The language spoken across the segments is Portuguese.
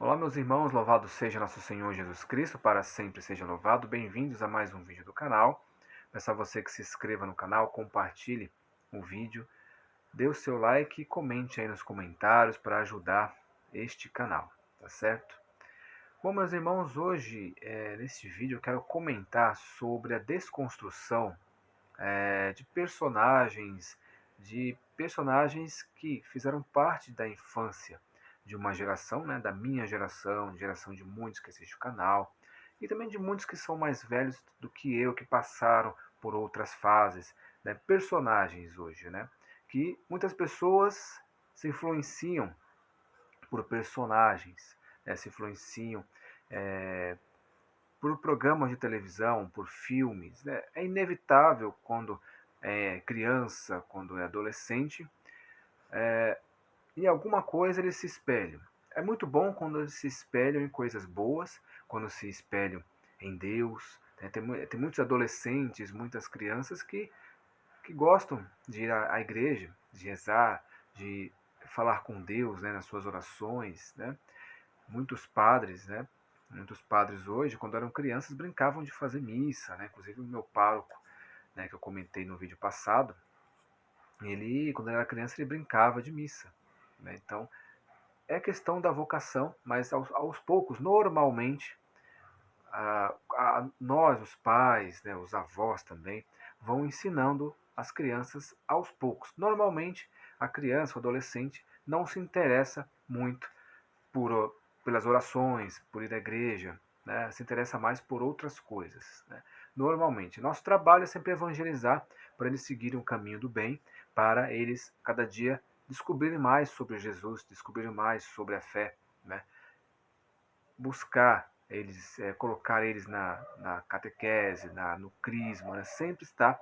Olá, meus irmãos, louvado seja nosso Senhor Jesus Cristo, para sempre seja louvado. Bem-vindos a mais um vídeo do canal. Peço a você que se inscreva no canal, compartilhe o vídeo, dê o seu like e comente aí nos comentários para ajudar este canal, tá certo? Bom, meus irmãos, hoje, neste vídeo, eu quero comentar sobre a desconstrução de personagens que fizeram parte da infância de uma geração, né, da minha geração de muitos que assistem o canal, e também de muitos que são mais velhos do que eu, que passaram por outras fases, né, personagens hoje, né, que muitas pessoas se influenciam por personagens, né, se influenciam é, por programas de televisão, por filmes. Né? É inevitável quando é criança, quando é adolescente, em alguma coisa eles se espelham. É muito bom quando eles se espelham em coisas boas, quando se espelham em Deus. Né? Tem muitos adolescentes, muitas crianças que gostam de ir à igreja, de rezar, de falar com Deus, né, nas suas orações. Né? Muitos padres, né? Muitos padres hoje, quando eram crianças, brincavam de fazer missa, né? Inclusive o meu pároco, né, que eu comentei no vídeo passado, ele, quando era criança, ele brincava de missa, né? Então, é questão da vocação, mas aos poucos, normalmente, nós, os pais, né, os avós também, vão ensinando as crianças aos poucos. Normalmente, a criança, o adolescente, não se interessa muito pelas orações, por ir à igreja, né? Se interessa mais por outras coisas. Né? Normalmente, nosso trabalho é sempre evangelizar para eles seguirem o caminho do bem, para eles cada dia descobrirem mais sobre Jesus, descobrirem mais sobre a fé, né? Buscar eles, colocar eles na catequese, no crisma, né? Sempre estar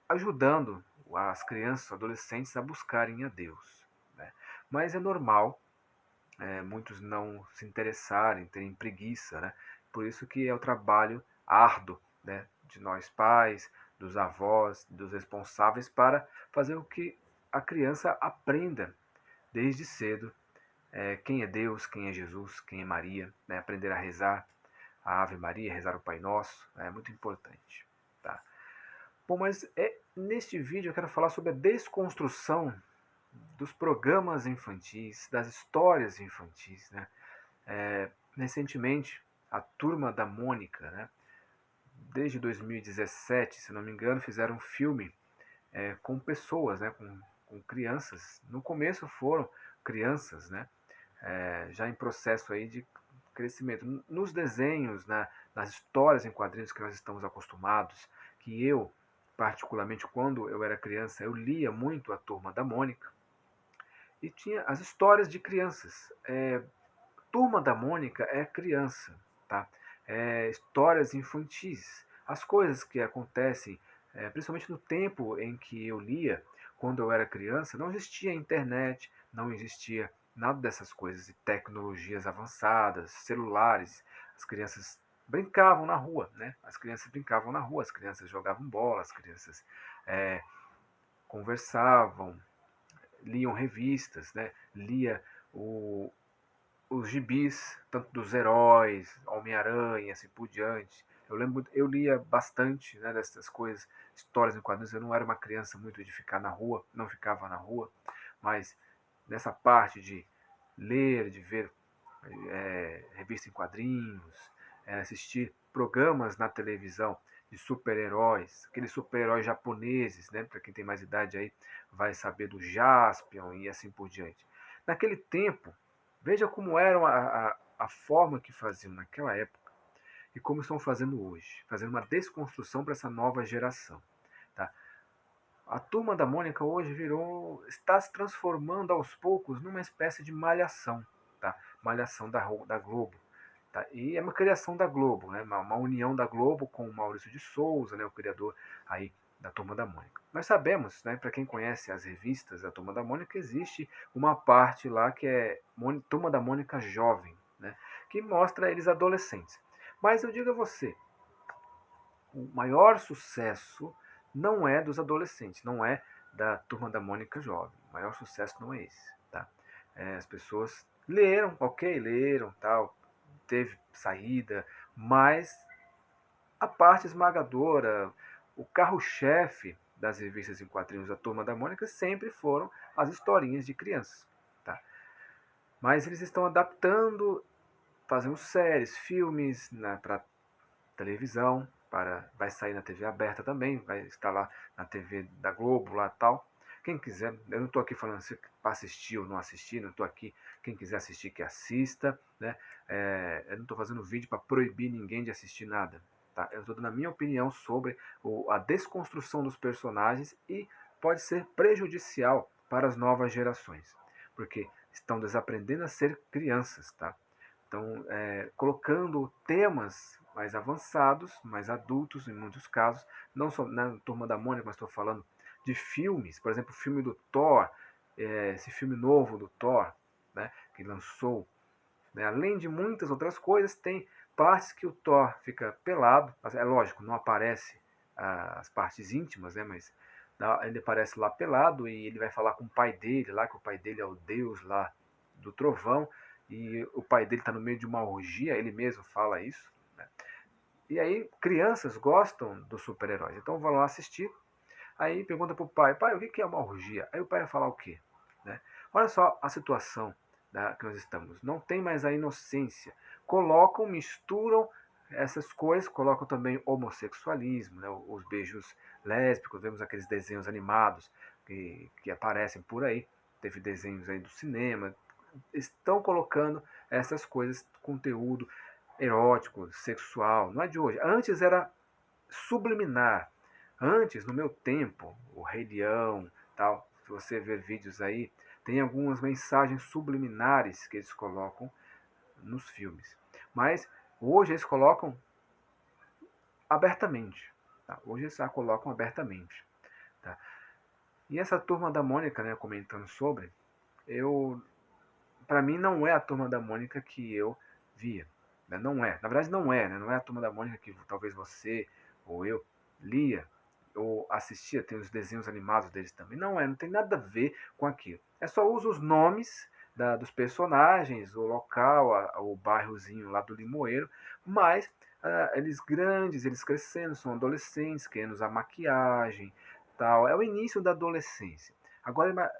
ajudando as crianças, adolescentes a buscarem a Deus. Né? Mas é normal muitos não se interessarem, terem preguiça, né? Por isso que é o trabalho árduo, né, de nós pais, dos avós, dos responsáveis para fazer com que a criança aprenda desde cedo quem é Deus, quem é Jesus, quem é Maria, né? Aprender a rezar a Ave Maria, rezar o Pai Nosso, né? É muito importante. Tá? Bom, mas neste vídeo eu quero falar sobre a desconstrução dos programas infantis, das histórias infantis, né? Recentemente, a Turma da Mônica, né? Desde 2017, se não me engano, fizeram um filme com pessoas, né? Com crianças. No começo foram crianças, né? Já em processo aí de crescimento. Nos desenhos, nas histórias em quadrinhos que nós estamos acostumados, que eu, particularmente quando eu era criança, eu lia muito a Turma da Mônica, e tinha as histórias de crianças. Turma da Mônica é criança, tá? Histórias infantis. As coisas que acontecem, principalmente no tempo em que eu lia, quando eu era criança, não existia internet, não existia nada dessas coisas, de tecnologias avançadas, celulares. As crianças brincavam na rua, né? As crianças brincavam na rua, as crianças jogavam bola, as crianças é, conversavam, liam revistas, né? Lia o, os gibis, tanto dos heróis, Homem-Aranha, assim por diante. Eu lembro, eu lia bastante, né, dessas coisas, histórias em quadrinhos. Eu não era uma criança muito de ficar na rua, não ficava na rua, mas nessa parte de ler, de ver revista em quadrinhos, assistir programas na televisão de super-heróis, aqueles super-heróis japoneses, né? Para quem tem mais idade aí vai saber do Jaspion e assim por diante. Naquele tempo, veja como era a forma que faziam naquela época e como estão fazendo hoje, fazendo uma desconstrução para essa nova geração. Tá? A Turma da Mônica hoje está se transformando aos poucos numa espécie de malhação, tá? Malhação da Globo. Tá? E é uma criação da Globo, né? Uma união da Globo com o Maurício de Souza, né? O criador aí da Turma da Mônica. Nós sabemos, né, para quem conhece as revistas da Turma da Mônica, existe uma parte lá que é Turma da Mônica Jovem, né, que mostra eles adolescentes. Mas eu digo a você, o maior sucesso não é dos adolescentes, não é da Turma da Mônica Jovem. O maior sucesso não é esse. Tá? As pessoas Leram, ok, leram, tal, teve saída, mas a parte esmagadora, o carro-chefe das revistas em quadrinhos da Turma da Mônica sempre foram as historinhas de crianças, tá? Mas eles estão adaptando, fazendo séries, filmes, né, para televisão, vai sair na TV aberta também, vai estar lá na TV da Globo, lá tal. Quem quiser, eu não estou aqui falando para assistir ou não assistir, não estou aqui, quem quiser assistir que assista, né? Eu não estou fazendo vídeo para proibir ninguém de assistir nada, tá? Eu estou dando a minha opinião sobre a desconstrução dos personagens e pode ser prejudicial para as novas gerações, porque estão desaprendendo a ser crianças, tá? Então, colocando temas mais avançados, mais adultos em muitos casos, não só na Turma da Mônica, mas estou falando de filmes, por exemplo, o filme do Thor, esse filme novo do Thor, né, que lançou, né, além de muitas outras coisas, tem partes que o Thor fica pelado, é lógico, não aparece as partes íntimas, né, mas ele aparece lá pelado e ele vai falar com o pai dele, lá que o pai dele é o deus lá do trovão, e o pai dele está no meio de uma orgia, ele mesmo fala isso, né? E aí crianças gostam dos super-heróis, então vão lá assistir, aí pergunta pro pai, pai, o que é uma orgia? Aí o pai vai falar o quê? Né? Olha só a situação que nós estamos, não tem mais a inocência, colocam, misturam essas coisas, colocam também homossexualismo, né? Os beijos lésbicos, vemos aqueles desenhos animados que aparecem por aí, teve desenhos aí do cinema, estão colocando essas coisas, conteúdo erótico, sexual, não é de hoje. Antes era subliminar. Antes, no meu tempo, o Rei Leão, tal, se você ver vídeos aí, tem algumas mensagens subliminares que eles colocam nos filmes. Mas hoje eles colocam abertamente. Tá? Hoje eles já colocam abertamente. Tá? E essa Turma da Mônica, né, comentando sobre, eu para mim não é a Turma da Mônica que eu via. Né? Não é. Na verdade não é, né? Não é a Turma da Mônica que talvez você ou eu lia ou assistia, tem os desenhos animados deles também. Não é, não tem nada a ver com aquilo. É só usa os nomes dos personagens, o local, o bairrozinho lá do Limoeiro, mas eles grandes, eles crescendo, são adolescentes, querendo usar maquiagem, tal. É o início da adolescência. Agora,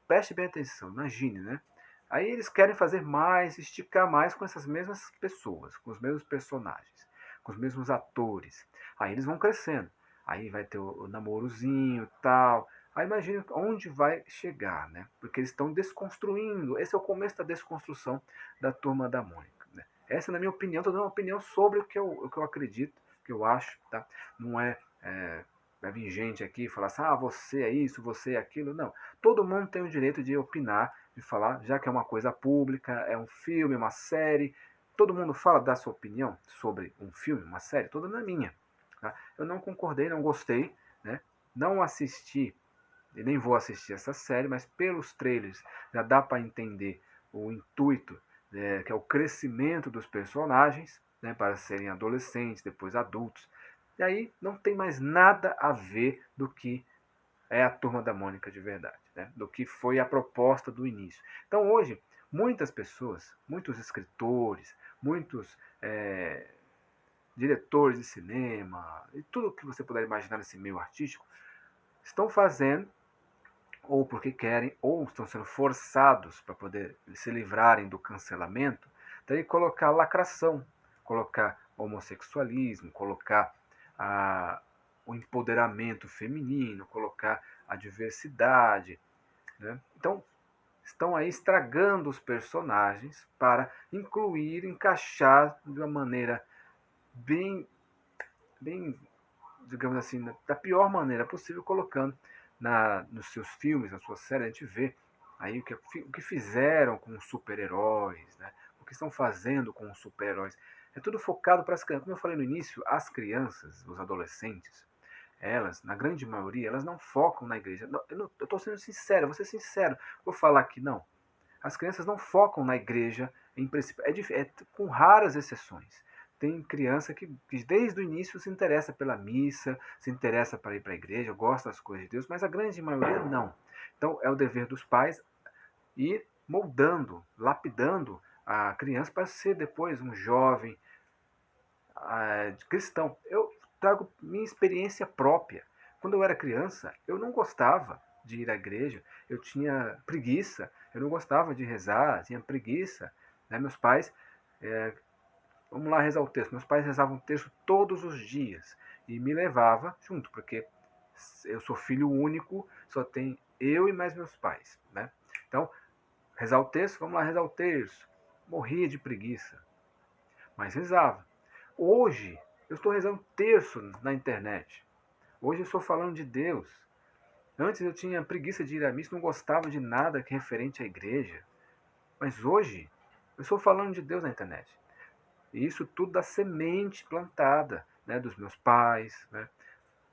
preste bem atenção, imagine, né? Aí eles querem fazer mais, esticar mais com essas mesmas pessoas, com os mesmos personagens, com os mesmos atores. Aí eles vão crescendo. Aí vai ter o namorozinho e tal. Aí imagine onde vai chegar, né? Porque eles estão desconstruindo. Esse é o começo da desconstrução da Turma da Mônica. Né? Essa, na minha opinião, estou dando uma opinião sobre o que eu acredito, o que eu acho, tá? Não vai vir gente aqui e falar assim, você é isso, você é aquilo. Não. Todo mundo tem o direito de opinar, de falar, já que é uma coisa pública, é um filme, uma série. Todo mundo fala da sua opinião sobre um filme, uma série, toda na minha. Tá? Eu não concordei, não gostei, né? Não assisti, e nem vou assistir essa série, mas pelos trailers já dá para entender o intuito, né, que é o crescimento dos personagens, né, para serem adolescentes, depois adultos. E aí não tem mais nada a ver do que é a Turma da Mônica de verdade, né? Do que foi a proposta do início. Então hoje, muitas pessoas, muitos escritores, muitos diretores de cinema, e tudo que você puder imaginar nesse meio artístico, estão fazendo, ou porque querem, ou estão sendo forçados para poder se livrarem do cancelamento, daí colocar lacração, colocar homossexualismo, colocar o empoderamento feminino, colocar a diversidade. Né? Então, estão aí estragando os personagens para incluir, encaixar de uma maneira bem, bem, digamos assim, da pior maneira possível, colocando nos seus filmes, na sua série, a gente vê aí o que fizeram com os super-heróis, né? O que estão fazendo com os super-heróis. É tudo focado para as crianças. Como eu falei no início, as crianças, os adolescentes, elas, na grande maioria, elas não focam na igreja. Eu estou sendo sincero, vou ser sincero. Vou falar que não. As crianças não focam na igreja, em princípio. Com raras exceções. Tem criança que desde o início se interessa pela missa, se interessa para ir para a igreja, gosta das coisas de Deus, mas a grande maioria não. Então é o dever dos pais ir moldando, lapidando a criança para ser depois um jovem cristão. Eu trago minha experiência própria. Quando eu era criança, eu não gostava de ir à igreja, eu tinha preguiça, eu não gostava de rezar, tinha preguiça. Né? Meus pais, é, vamos lá rezar o texto, meus pais rezavam o texto todos os dias e me levava junto, porque eu sou filho único, só tem eu e mais meus pais. Né? Então, rezar o texto, vamos lá rezar o texto. Morria de preguiça, mas rezava. Hoje, eu estou rezando terço na internet. Hoje eu estou falando de Deus. Antes eu tinha preguiça de ir à missa, não gostava de nada que referente à igreja. Mas hoje eu estou falando de Deus na internet. E isso tudo da semente plantada, né, dos meus pais, né?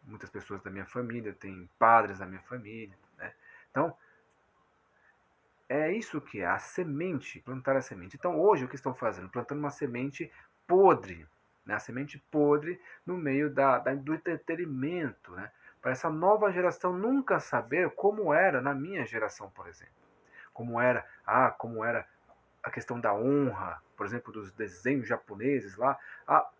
Muitas pessoas da minha família, tem padres da minha família, né? Então, é isso que é a semente, plantar a semente. Então, hoje, o que estão fazendo? Plantando uma semente podre, né? A semente podre no meio do entretenimento, né? Para essa nova geração nunca saber como era na minha geração, por exemplo. Como era a questão da honra, por exemplo, dos desenhos japoneses lá.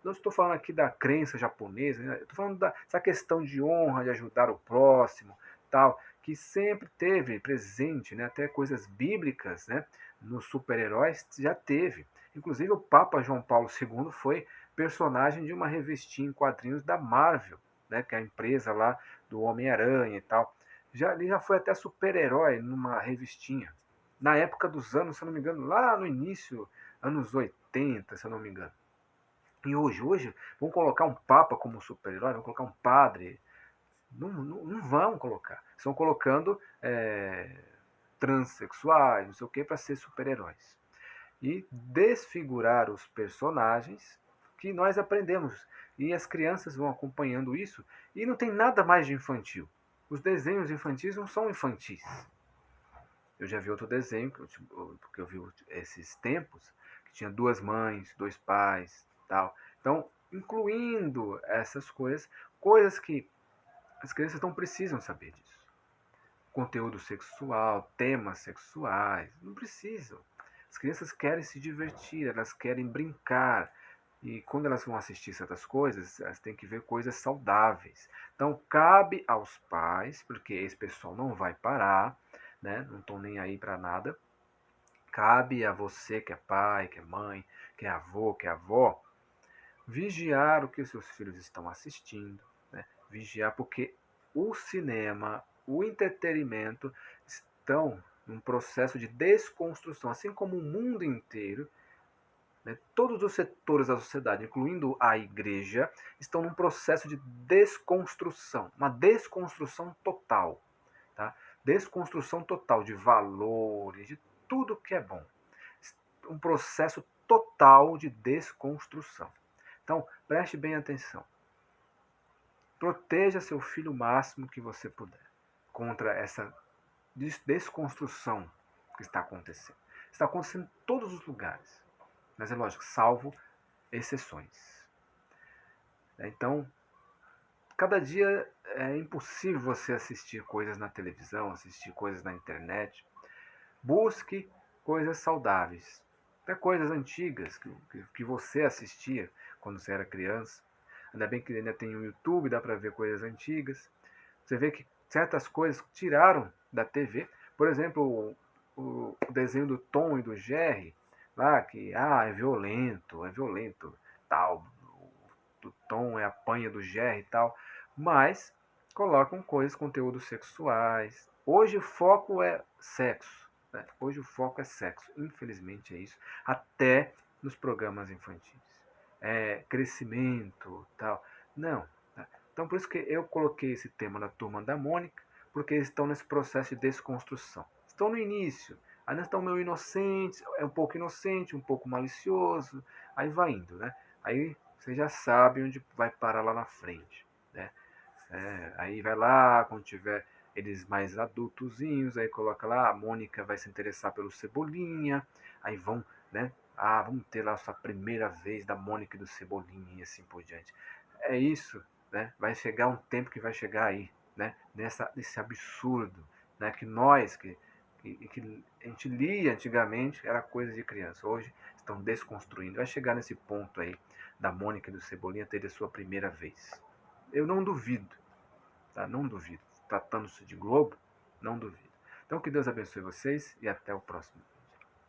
Não estou falando aqui da crença japonesa, né? Estou falando dessa questão de honra, de ajudar o próximo, tal, que sempre teve presente, né? Até coisas bíblicas, né? Nos super-heróis já teve. Inclusive o Papa João Paulo II foi personagem de uma revistinha em quadrinhos da Marvel, né? Que é a empresa lá do Homem-Aranha e tal. Ele já foi até super-herói numa revistinha na época dos anos, se eu não me engano, lá no início, anos 80, se eu não me engano. E hoje, vão colocar um papa como super-herói, vão colocar um padre. Não vão colocar. Estão colocando transexuais, não sei o que, para ser super-heróis. E desfigurar os personagens que nós aprendemos. E as crianças vão acompanhando isso. E não tem nada mais de infantil. Os desenhos infantis não são infantis. Eu já vi outro desenho, porque eu vi esses tempos, que tinha duas mães, dois pais, tal. Então, incluindo essas coisas, coisas que as crianças não precisam saber disso. Conteúdo sexual, temas sexuais, não precisam. As crianças querem se divertir, elas querem brincar. E quando elas vão assistir certas coisas, elas têm que ver coisas saudáveis. Então, cabe aos pais, porque esse pessoal não vai parar, né? Não estão nem aí para nada. Cabe a você que é pai, que é mãe, que é avô, que é avó, vigiar o que os seus filhos estão assistindo, né? Vigiar porque o cinema, o entretenimento estão num processo de desconstrução, assim como o mundo inteiro, né? Todos os setores da sociedade, incluindo a igreja, estão num processo de desconstrução, uma desconstrução total, tá? Desconstrução total de valores, de tudo que é bom. Um processo total de desconstrução. Então, preste bem atenção. Proteja seu filho o máximo que você puder contra essa desconstrução que está acontecendo. Está acontecendo em todos os lugares. Mas é lógico, salvo exceções. Então, cada dia é impossível você assistir coisas na televisão, assistir coisas na internet. Busque coisas saudáveis. Até coisas antigas que você assistia quando você era criança. Ainda bem que ainda tem o YouTube, dá para ver coisas antigas. Você vê que certas coisas tiraram da TV. Por exemplo, o desenho do Tom e do Jerry, lá que é violento, tal. Do Tom é a panha do Jerry e tal. Mas colocam coisas, conteúdos sexuais. Hoje o foco é sexo. Né? Hoje o foco é sexo. Infelizmente é isso. Até nos programas infantis. Crescimento tal. Não. Tá? Então por isso que eu coloquei esse tema na Turma da Mônica, porque eles estão nesse processo de desconstrução. Estão no início, ainda estão meio inocentes, é um pouco inocente, um pouco malicioso, aí vai indo, né? Aí você já sabe onde vai parar lá na frente, né? Aí vai lá, quando tiver eles mais adultozinhos, aí coloca lá, a Mônica vai se interessar pelo Cebolinha, aí vão, né? Vamos ter lá a sua primeira vez da Mônica e do Cebolinha e assim por diante. É isso, né? Vai chegar um tempo que vai chegar aí, né? Nesse absurdo, né? Que nós, que e que a gente lia antigamente era coisa de criança. Hoje estão desconstruindo. Vai chegar nesse ponto aí da Mônica e do Cebolinha ter a sua primeira vez. Eu não duvido, tá? Não duvido. Tratando-se de Globo, não duvido. Então que Deus abençoe vocês e até o próximo.